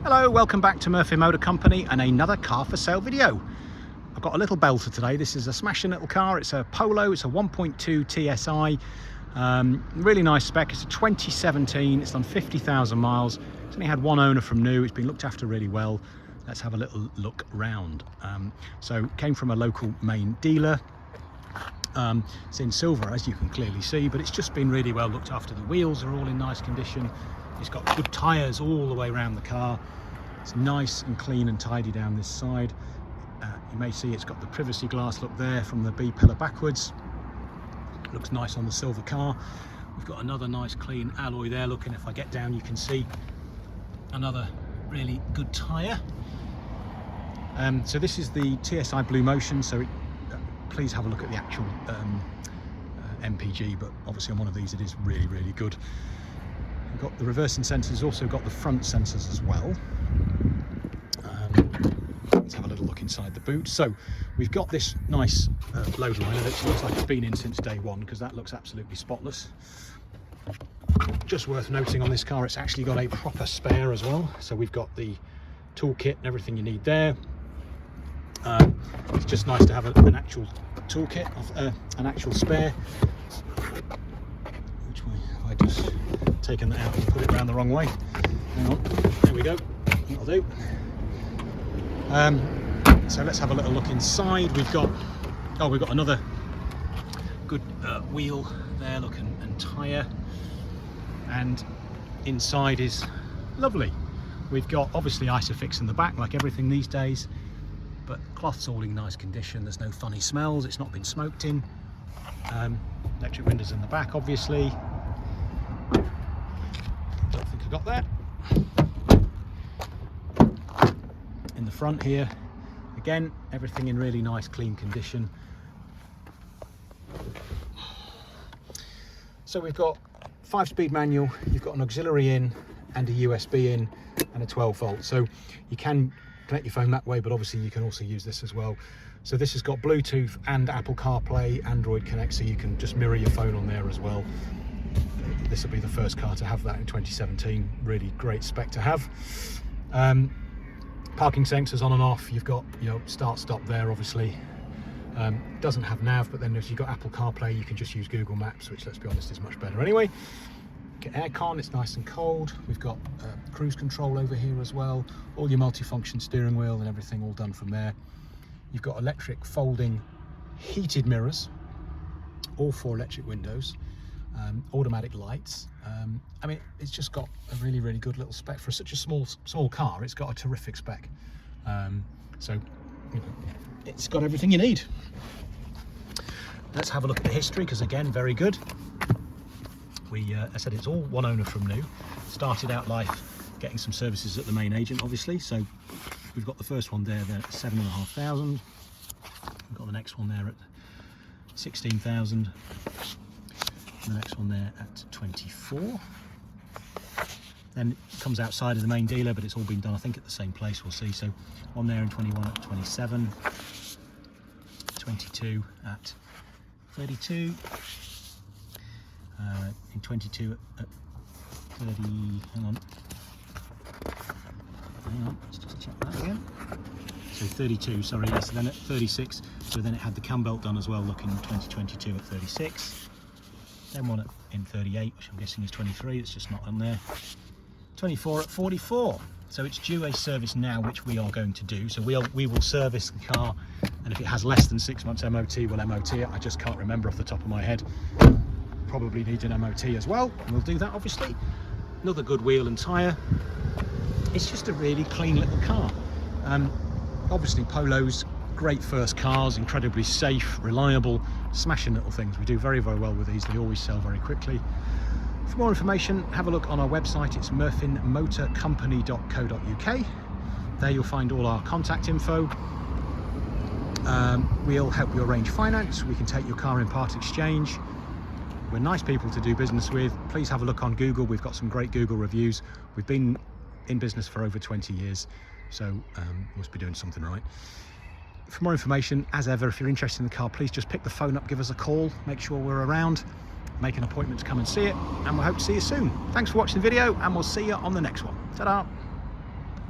Hello, welcome back to Murfin Motor Company and another car for sale video. I've got a little belter today. This is a smashing little car. It's a Polo. It's a 1.2 TSI. Really nice spec. It's a 2017. It's done 50,000 miles. It's only had one owner from new. It's been looked after really well. Let's have a little look round. So came from a local main dealer. It's in silver, as you can clearly see, but it's just been really well looked after. The wheels are all in nice condition. It's got good tyres all the way around the car. It's nice and clean and tidy down this side. You may see it's got the privacy glass look there from the B pillar backwards. Looks nice on the silver car. We've got another nice clean alloy there. Looking, if I get down, you can see another really good tyre. So this is the TSI BlueMotion. So please have a look at the actual MPG, but obviously on one of these it is really, really good. We've got the reversing sensors, also got the front sensors as well. Let's have a little look inside the boot. So we've got this nice load liner that looks like it's been in since day one, because that looks absolutely spotless. Just worth noting on this car, it's actually got a proper spare as well. So we've got the toolkit and everything you need there. It's just nice to have an actual toolkit, an actual spare. Which way have I just taken that out and put it around the wrong way? Hang on, there we go, that'll do. So let's have a little look inside. We've got another good wheel there, look, and tyre, and inside is lovely. We've got obviously Isofix in the back, like everything these days, but cloth's all in nice condition. There's no funny smells. It's not been smoked in. Electric windows in the back, obviously. Don't think I got that. In the front here, again, everything in really nice, clean condition. So we've got 5-speed manual. You've got an auxiliary in and a USB in and a 12 volt. So you can connect your phone that way, but obviously you can also use this as well. So this has got Bluetooth and Apple CarPlay, Android Connect, so you can just mirror your phone on there as well. This will be the first car to have that in 2017. Really great spec to have. Parking sensors on and off. You've got, start stop there, obviously. Doesn't have nav, but then if you've got Apple CarPlay, you can just use Google Maps, which, let's be honest, is much better anyway. Get aircon, it's nice and cold. We've got cruise control over here as well. All your multi-function steering wheel and everything all done from there. You've got electric folding heated mirrors, all 4 electric windows, automatic lights. I mean, it's just got a really, really good little spec for such a small car. It's got a terrific spec. So it's got everything you need. Let's have a look at the history, because again, very good. I said it's all one owner from new. Started out life getting some services at the main agent, obviously. So we've got the first one there at 7,500. We've got the next one there at 16,000. The next one there at 24. Then it comes outside of the main dealer, but it's all been done, I think, at the same place. We'll see. So one there in 21 at 27, 22 at 32, in 22 at 30. Hang on, let's just check that again. So 32, sorry, yes. Then at 36. So then it had the cam belt done as well. Look, in 2022 at 36. Then one in 38, which I'm guessing is 23, it's just not on there. 24 at 44. So it's due a service now, which we are going to do. So we will service the car, and if it has less than 6 months MOT, we'll MOT it. I just can't remember off the top of my head. Probably needs an MOT as well, and we'll do that, obviously. Another good wheel and tyre. It's just a really clean little car. Obviously Polos, great first cars, incredibly safe, reliable, smashing little things. We do very, very well with these. They always sell very quickly. For more information, have a look on our website. It's murfinmotorcompany.co.uk. There you'll find all our contact info. We'll help you arrange finance. We can take your car in part exchange. We're nice people to do business with. Please have a look on Google. We've got some great Google reviews. We've been in business for over 20 years, so must be doing something right. For more information, as ever, if you're interested in the car, please just pick the phone up, give us a call, make sure we're around, make an appointment to come and see it, and we'll hope to see you soon. Thanks for watching the video, and we'll see you on the next one. Ta-da!